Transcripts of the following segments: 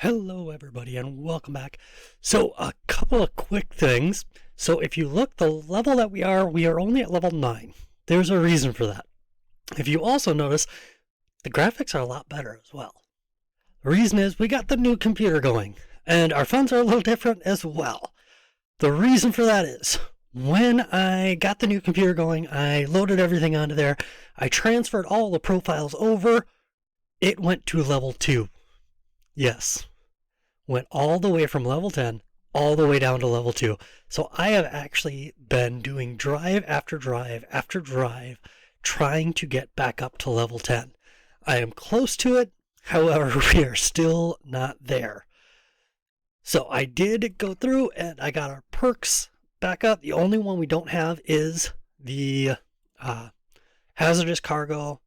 Hello everybody and welcome back. So a couple of quick things. So if you look, the level that we are only at level 9. There's a reason for that. If you also notice, the graphics are a lot better as well. The reason is we got the new computer going and our phones are a little different as well. The reason for that is when I got the new computer going, I loaded everything onto there. I transferred all the profiles over. It went to level 2. Yes. Went all the way from level 10 all the way down to level 2. So I have actually been doing drive after drive after drive trying to get back up to level 10. I am close to it. However, we are still not there. So I did go through and I got our perks back up. The only one we don't have is the hazardous cargo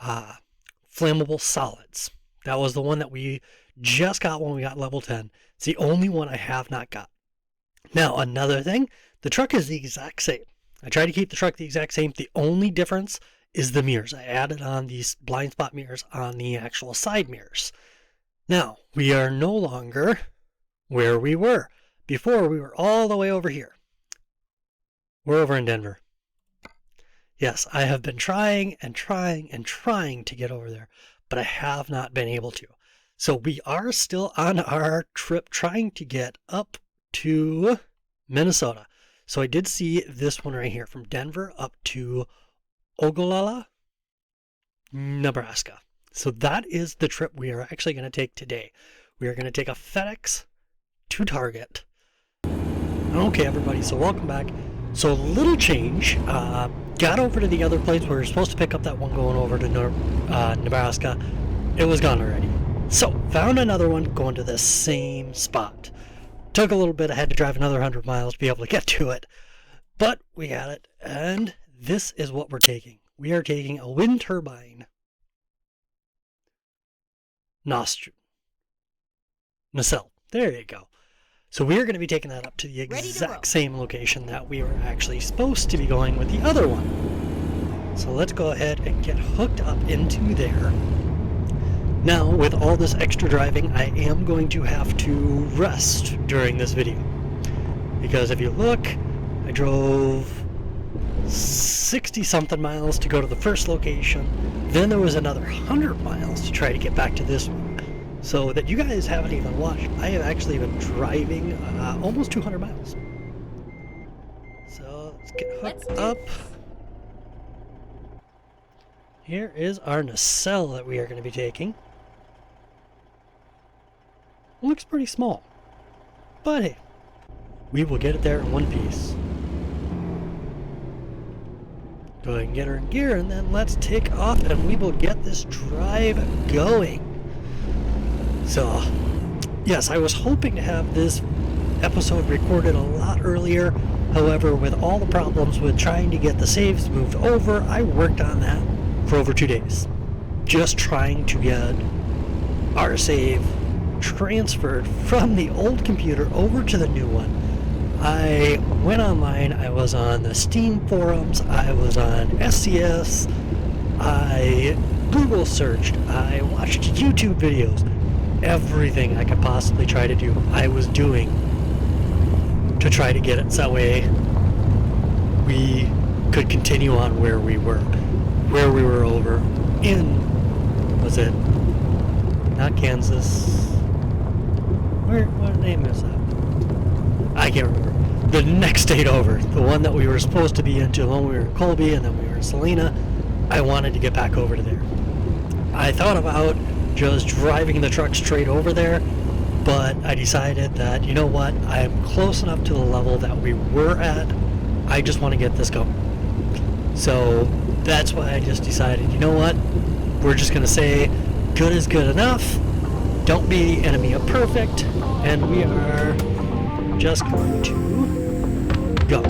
flammable solids. That was the one that we just got when we got level 10. It's the only one I have not got. Now, another thing, the truck is the exact same. I tried to keep the truck the exact same. The only difference is the mirrors. I added on these blind spot mirrors on the actual side mirrors. Now, we are no longer where we were. Before, we were all the way over here. We're over in Denver. Yes, I have been trying and trying and trying to get over there, but I have not been able to. So we are still on our trip trying to get up to Minnesota. So I did see this one right here from Denver up to Ogallala, Nebraska. So that is the trip we are actually going to take today. We are going to take a FedEx to Target. Okay, everybody, so welcome back. So a little change. Got over to the other place. We were supposed to pick up that one going over to Nebraska. It was gone already. So, found another one going to the same spot. Took a little bit. I had to drive another 100 miles to be able to get to it. But we got it. And this is what we're taking. We are taking a wind turbine nacelle. There you go. So we are going to be taking that up to the exact same location that we were actually supposed to be going with the other one. So let's go ahead and get hooked up into there. Now, with all this extra driving, I am going to have to rest during this video. Because if you look, I drove 60-something miles to go to the first location. Then there was another 100 miles to try to get back to this one. So that you guys haven't even watched, I have actually been driving almost 200 miles. So let's get hooked up. Here is our nacelle that we are going to be taking. Looks pretty small, but hey, we will get it there in one piece. Go ahead and get her in gear, and then let's take off, and we will get this drive going. So, yes, I was hoping to have this episode recorded a lot earlier. However, with all the problems with trying to get the saves moved over, I worked on that for over 2 days. Just trying to get our save transferred from the old computer over to the new one. I went online, I was on the Steam forums, I was on SCS, I Google searched, I watched YouTube videos. Everything I could possibly try to do, I was doing to try to get it so that way we could continue on where we were over in, was it not Kansas? What name is that? I can't remember. The next state over, the one that we were supposed to be into when we were in Colby and then we were in Salina, I wanted to get back over to there. I thought about just driving the truck straight over there, but I decided that, you know what, I am close enough to the level that we were at. I just want to get this going. So that's why I just decided, you know what, we're just going to say good is good enough. Don't be the enemy of perfect. And we are just going to go.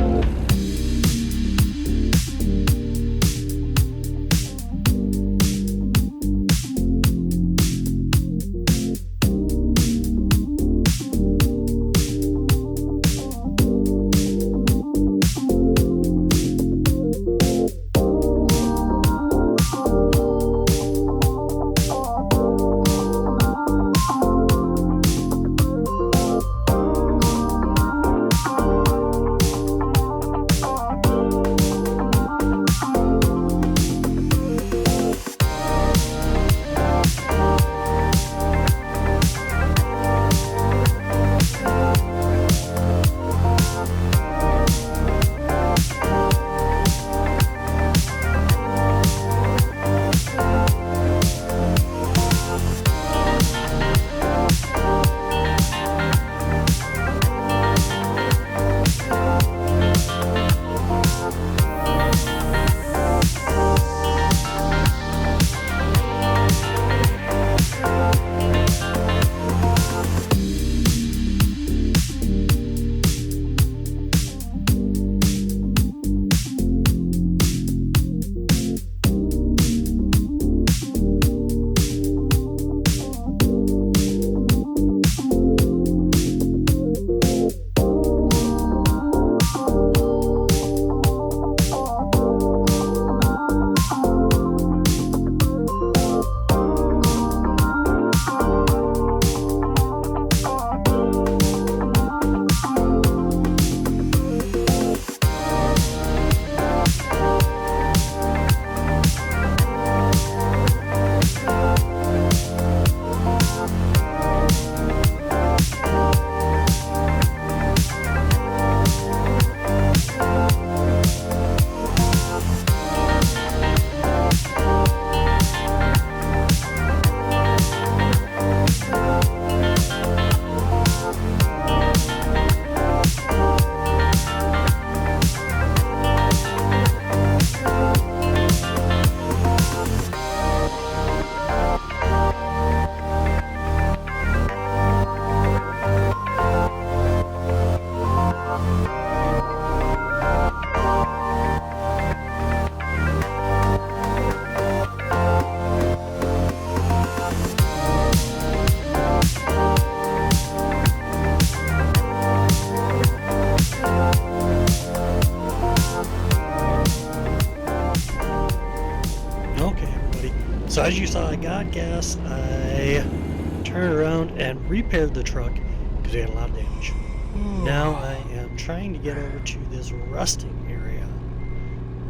saw I got gas, I turned around and repaired the truck because we had a lot of damage. Now I am trying to get over to this rusting area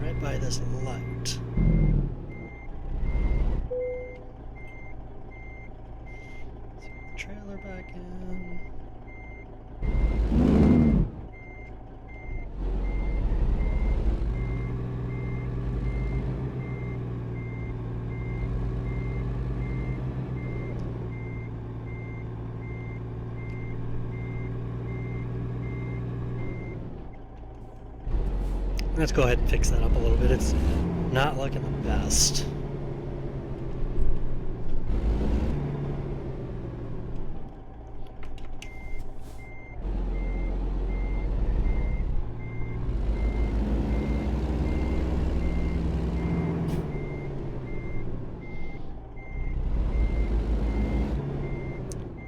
right by this light. Let's get the trailer back in. Let's go ahead and fix that up a little bit. It's not looking the best.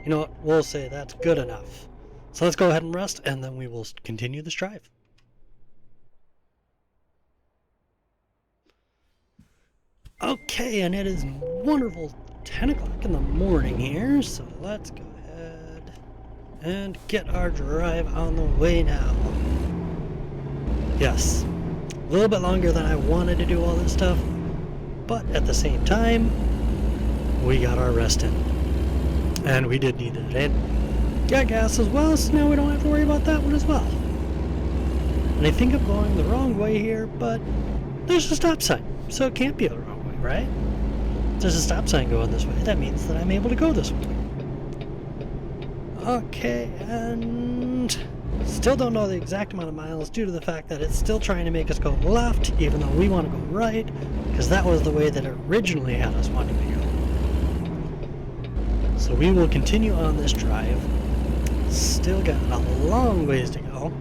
You know what? We'll say that's good enough. So let's go ahead and rest, and then we will continue this drive. Okay, and it is wonderful 10 o'clock in the morning here, so let's go ahead and get our drive on the way now. Yes, a little bit longer than I wanted to do all this stuff, but at the same time, we got our rest in. And we did need it, and got gas as well, so now we don't have to worry about that one as well. And I think I'm going the wrong way here, but there's a stop sign, so it can't be the wrong way, right? There's a stop sign going this way. That means that I'm able to go this way. Okay, and still don't know the exact amount of miles due to the fact that it's still trying to make us go left, even though we want to go right, because that was the way that it originally had us wanting to go. So we will continue on this drive. Still got a long ways to go.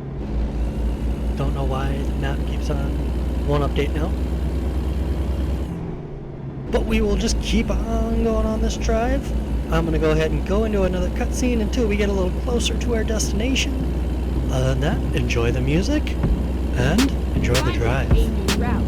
Don't know why the map keeps on one update now. But we will just keep on going on this drive. I'm going to go ahead and go into another cutscene until we get a little closer to our destination. Other than that, enjoy the music and enjoy the drive. A new route.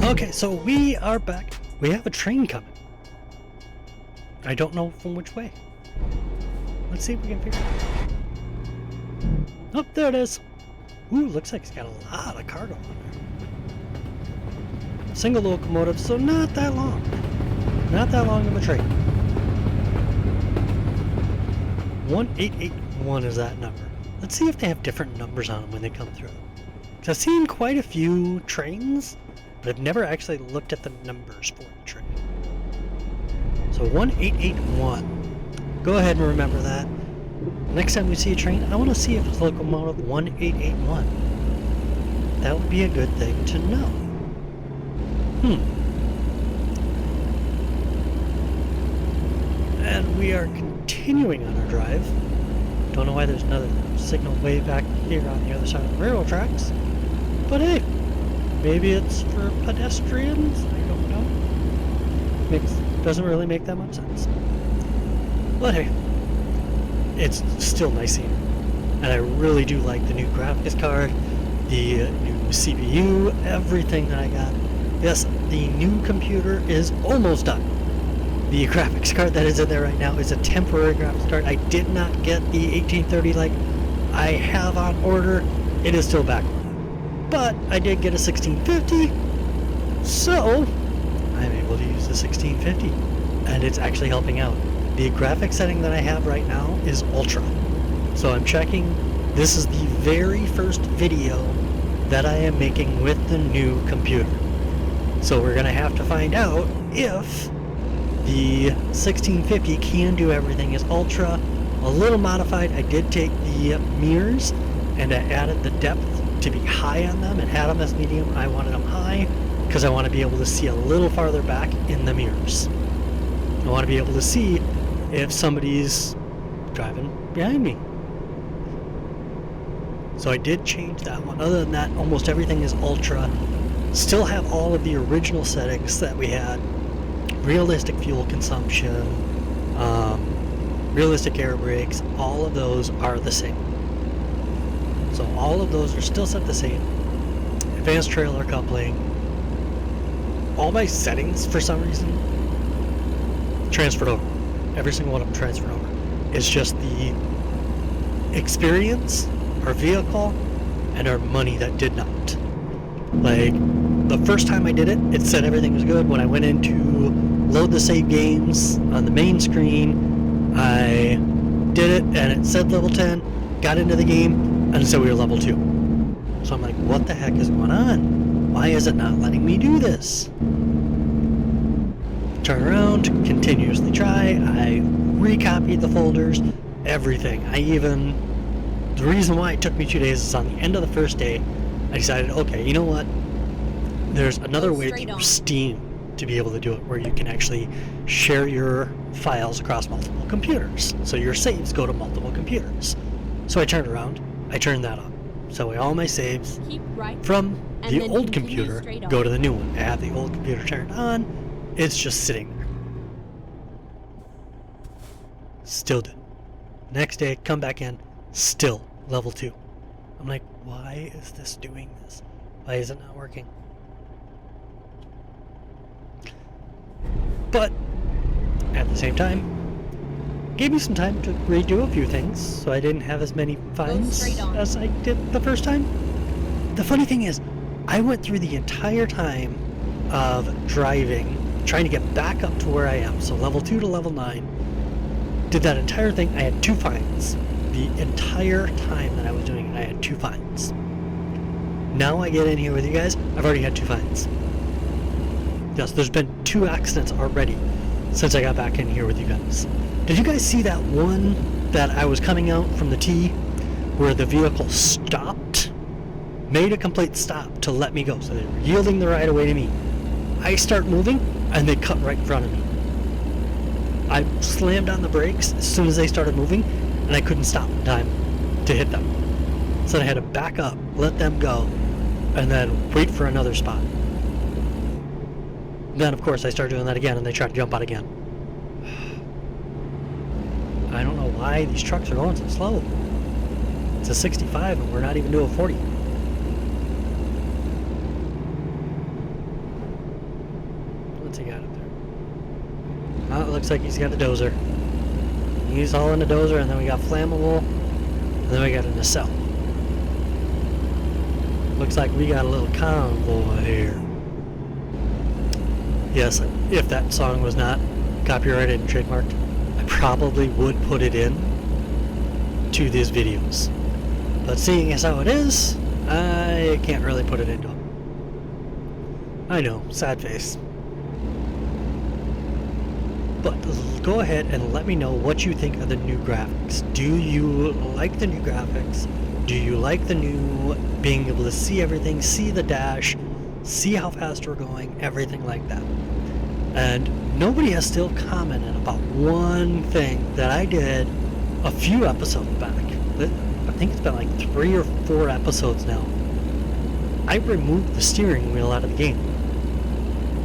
Okay, so we are back. We have a train coming. I don't know from which way. Let's see if we can figure it out. Oh, there it is. Ooh, looks like it's got a lot of cargo on there. Single locomotive, so not that long. Not that long of a train. 1881 is that number. Let's see if they have different numbers on them when they come through. 'Cause I've seen quite a few trains, but I've never actually looked at the numbers for the train. So 1881. Go ahead and remember that. Next time we see a train, I want to see if it's locomotive 1881. That would be a good thing to know. And we are continuing on our drive. Don't know why there's another signal way back here on the other side of the railroad tracks. But hey, maybe it's for pedestrians? I don't know. Doesn't really make that much sense. But hey, it's still nice here. And I really do like the new graphics card, the new CPU, everything that I got. Yes, the new computer is almost done. The graphics card that is in there right now is a temporary graphics card. I did not get the 1830 like I have on order. It is still back. But I did get a 1650, so I'm able to use the 1650, and it's actually helping out. The graphics setting that I have right now is Ultra. So I'm checking. This is the very first video that I am making with the new computer. So we're going to have to find out if the 1650 can do everything as Ultra. A little modified. I did take the mirrors and I added the depth to be high on them and had them as medium. I wanted them high because I want to be able to see a little farther back in the mirrors. I want to be able to see if somebody's driving behind me. So I did change that one. Other than that, almost everything is ultra. Still have all of the original settings that we had. Realistic fuel consumption, realistic air brakes, all of those are the same. So all of those are still set the same. Advanced trailer coupling. All my settings, for some reason, transferred over. Every single one of them transferred over. It's just the experience, our vehicle, and our money that did not. Like, the first time I did it, it said everything was good. When I went in to load the save games on the main screen, I did it, and it said level 10, got into the game, and it said we were level 2. So I'm like, what the heck is going on? Why is it not letting me do this? Turn around, continuously try, I recopied the folders, everything. The reason why it took me 2 days is on the end of the first day, I decided, okay, you know what? There's another way through Steam to be able to do it, where you can actually share your files across multiple computers. So your saves go to multiple computers. So I turned around, I turned that on. So all my saves from the old computer go to the new one. I have the old computer turned on, it's just sitting there. Still did. Next day, come back in, still level 2. I'm like, why is this doing this? Why is it not working? But at the same time, gave me some time to redo a few things, so I didn't have as many finds as I did the first time. The funny thing is, I went through the entire time of driving, trying to get back up to where I am, so level 2 to level 9. Did that entire thing, I had 2 finds. The entire time that I was doing it, I had 2 finds. Now I get in here with you guys, I've already had 2 finds. Yes, there's been 2 accidents already since I got back in here with you guys. Did you guys see that one that I was coming out from the T where the vehicle stopped? Made a complete stop to let me go, so they were yielding the right of way to me. I start moving, and they cut right in front of me. I slammed on the brakes as soon as they started moving, and I couldn't stop in time to hit them. So I had to back up, let them go, and then wait for another spot. Then, of course, I started doing that again, and they tried to jump out again. I don't know why these trucks are going so slow. It's a 65, and we're not even doing 40. What's he got up there? Oh, it looks like he's got a dozer. He's hauling a dozer, and then we got flammable, and then we got a nacelle. Looks like we got a little convoy here. Yes, if that song was not copyrighted and trademarked, I probably would put it in to these videos. But seeing as how it is, I can't really put it into them. I know, sad face. But go ahead and let me know what you think of the new graphics. Do you like the new graphics? Do you like the new being able to see everything, see the dash, see how fast we're going, everything like that? And nobody has still commented about one thing that I did a few episodes back. I think it's been like 3 or 4 episodes now. I removed the steering wheel out of the game.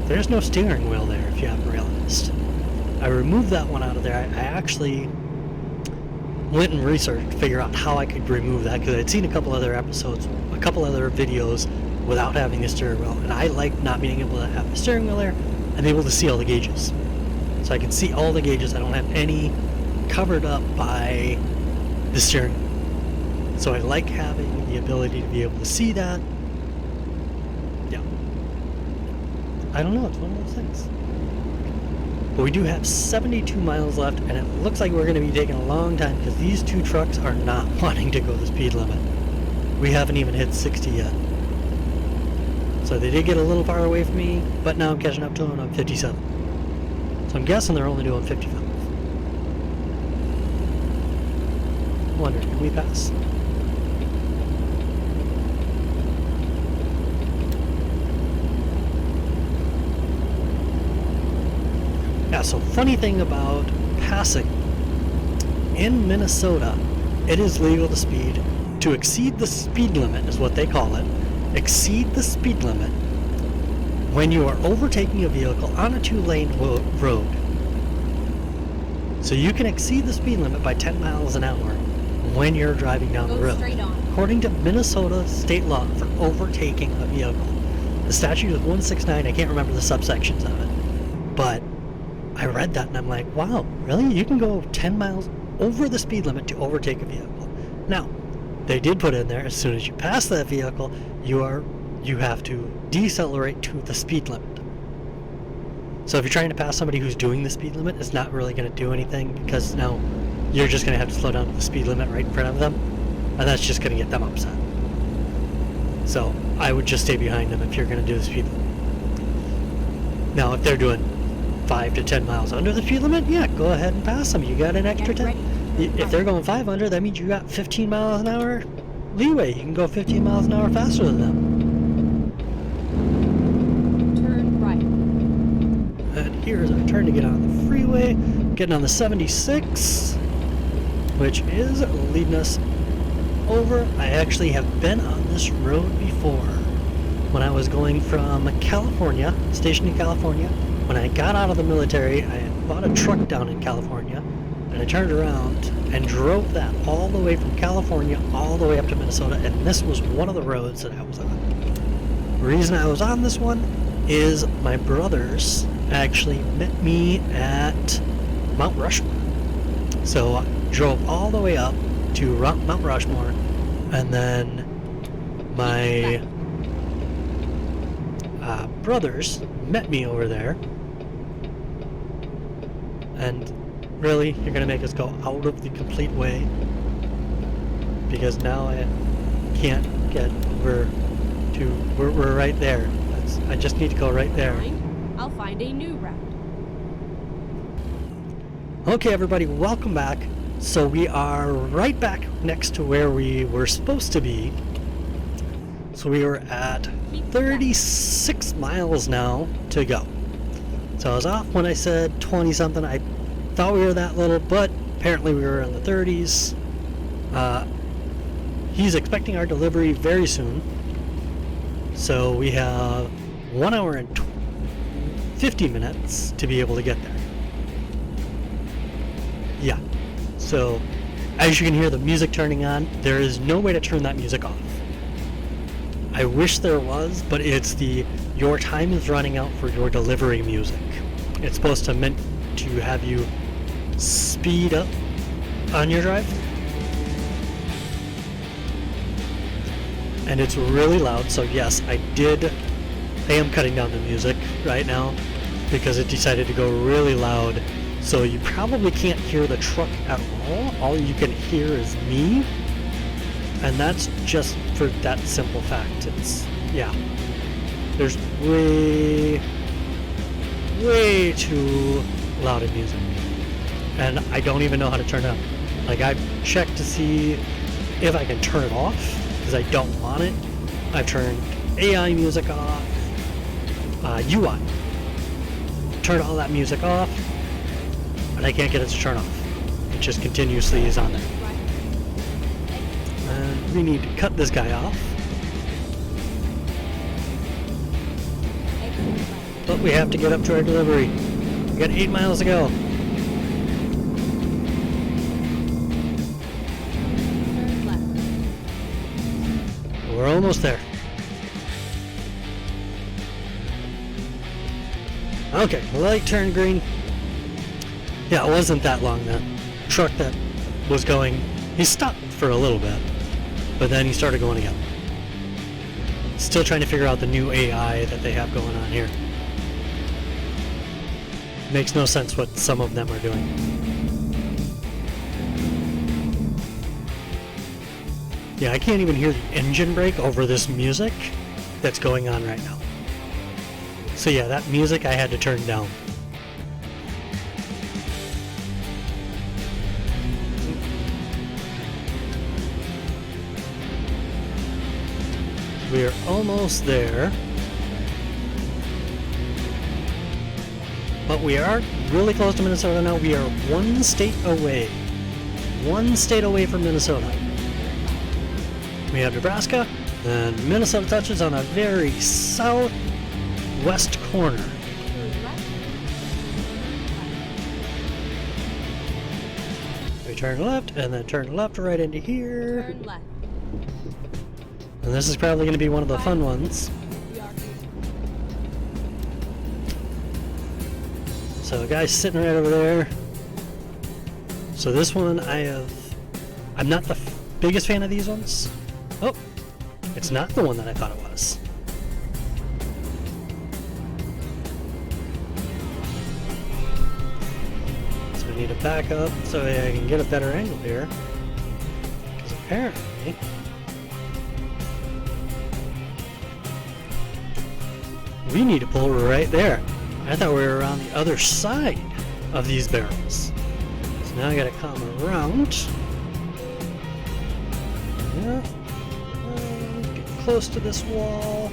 There's no steering wheel there, if you haven't realized. I removed that one out of there. I actually went and researched to figure out how I could remove that, because I'd seen a couple other episodes, a couple other videos without having the steering wheel, and I like not being able to have the steering wheel there and be able to see all the gauges. So I can see all the gauges. I don't have any covered up by the steering wheel. So I like having the ability to be able to see that. Yeah. I don't know, it's one of those things. But we do have 72 miles left, and it looks like we're going to be taking a long time because these 2 trucks are not wanting to go the speed limit. We haven't even hit 60 yet. So they did get a little far away from me, but now I'm catching up to them on 57. So I'm guessing they're only doing 55. I'm wondering, can we pass? Yeah, so funny thing about passing. In Minnesota, it is legal to exceed the speed limit, is what they call it. Exceed the speed limit when you are overtaking a vehicle on a 2-lane road. So you can exceed the speed limit by 10 miles an hour when you're driving down the road. According to Minnesota state law for overtaking a vehicle. The statute is 169, I can't remember the subsections of it. But I read that and I'm like, wow, really? You can go 10 miles over the speed limit to overtake a vehicle. Now, they did put in there, as soon as you pass that vehicle, you have to decelerate to the speed limit. So if you're trying to pass somebody who's doing the speed limit, it's not really going to do anything, because now you're just going to have to slow down to the speed limit right in front of them, and that's just going to get them upset. So I would just stay behind them if you're going to do the speed limit. Now, if they're doing 5 to 10 miles under the speed limit, yeah, go ahead and pass them. You got an extra 10. If they're going 500, that means you got 15 miles an hour leeway. You can go 15 miles an hour faster than them. Turn right. And here's our turn to get on the freeway. Getting on the 76, which is leading us over. I actually have been on this road before. When I was going from California, stationed in California, when I got out of the military, I had bought a truck down in California, and I turned around and drove that all the way from California all the way up to Minnesota, and this was one of the roads that I was on. The reason I was on this one is my brothers actually met me at Mount Rushmore. So I drove all the way up to Mount Rushmore, and then my brothers met me over there. And really, you're going to make us go out of the complete way? Because now I can't get over to... We're right there. I just need to go right there. I'll find a new route. Okay, everybody, welcome back. So we are right back next to where we were supposed to be. So we were at 36 miles now to go. So I was off when I said 20 something. I thought we were that little, but apparently we were in the 30s. He's expecting our delivery very soon. So we have 1 hour and 50 minutes to be able to get there. Yeah. So as you can hear the music turning on, there is no way to turn that music off. I wish there was, but it's the your time is running out for your delivery music. It's supposed to meant to have you speed up on your drive. And it's really loud, so yes, I am cutting down the music right now because it decided to go really loud. So you probably can't hear the truck at all. All you can hear is me. And that's just for that simple fact. There's way too loud of music. And I don't even know how to turn it up. Like, I've checked to see if I can turn it off, because I don't want it. I've turned AI music off, UI. Turned all that music off, and I can't get it to turn off. It just continuously is on there. And we need to cut this guy off. But we have to get up to our delivery. We got 8 miles to go. We're almost there. Okay, the light turned green. Yeah, it wasn't that long. The truck that was going, he stopped for a little bit, but then he started going again. Still trying to figure out the new AI that they have going on here. Makes no sense what some of them are doing. Yeah, I can't even hear the engine brake over this music that's going on right now. So yeah, that music I had to turn down. We are almost there. But we are really close to Minnesota now. We are one state away. One state away from Minnesota. We have Nebraska, and Minnesota touches on a very southwest corner. Turn left. We turn left, and then turn left right into here. Turn left. And this is probably going to be one of the fun ones. We are So the guy's sitting right over there. So this one I'm not the biggest fan of these ones. Oh, it's not the one that I thought it was. So I need to back up so I can get a better angle here. Because apparently we need to pull right there. I thought we were on the other side of these barrels. So now I gotta come around. Yeah. Get close to this wall.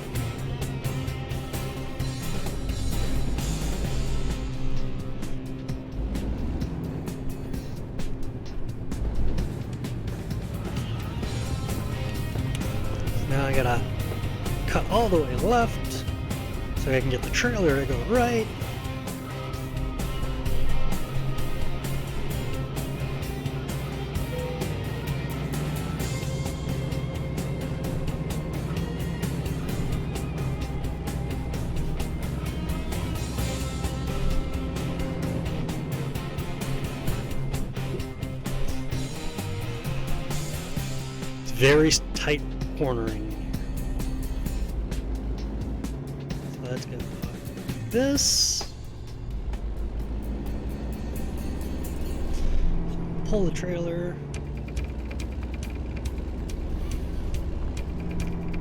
Now I gotta cut all the way left so I can get the trailer to go right. It's very tight cornering. So that's gonna fuck this. Pull the trailer.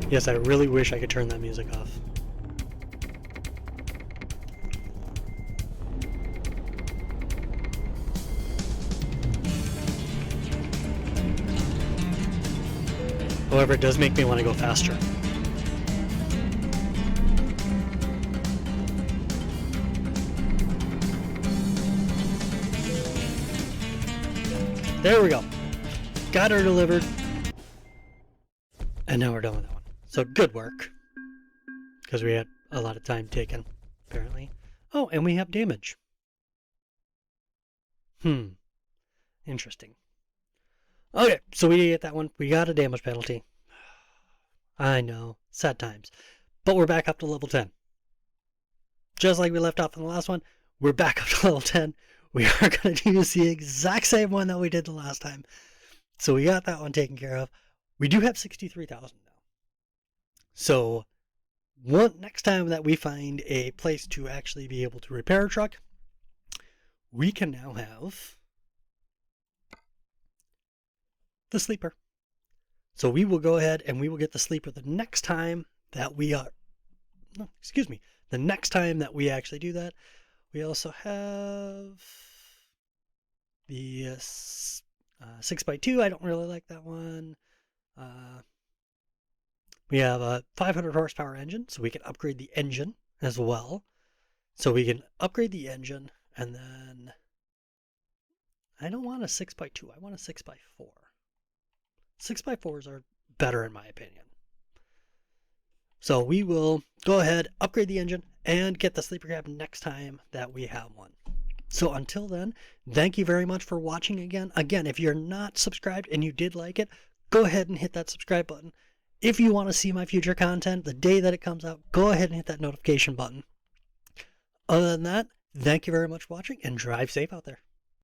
Yes, I really wish I could turn that music off. However, it does make me want to go faster. There we go. Got her delivered. And now we're done with that one. So good work. Because we had a lot of time taken, apparently. Oh, and we have damage. Interesting. Okay, so we get that one. We got a damage penalty. I know, sad times. But we're back up to level 10. Just like we left off in the last one, we're back up to level 10. We are going to use the exact same one that we did the last time. So we got that one taken care of. We do have 63,000 now. So next time that we find a place to actually be able to repair a truck, we can now have the sleeper. So we will go ahead and we will get the sleeper the next time that we are, no, excuse me, the next time that we actually do that. We also have the 6x2. I don't really like that one. We have a 500 horsepower engine, so we can upgrade the engine as well. So we can upgrade the engine, and then I don't want a 6x2. I want a 6x4. 6x4s are better in my opinion. So we will go ahead, upgrade the engine, and get the sleeper cab next time that we have one. So until then, thank you very much for watching again. Again, if you're not subscribed and you did like it, go ahead and hit that subscribe button. If you want to see my future content the day that it comes out, go ahead and hit that notification button. Other than that, thank you very much for watching and drive safe out there.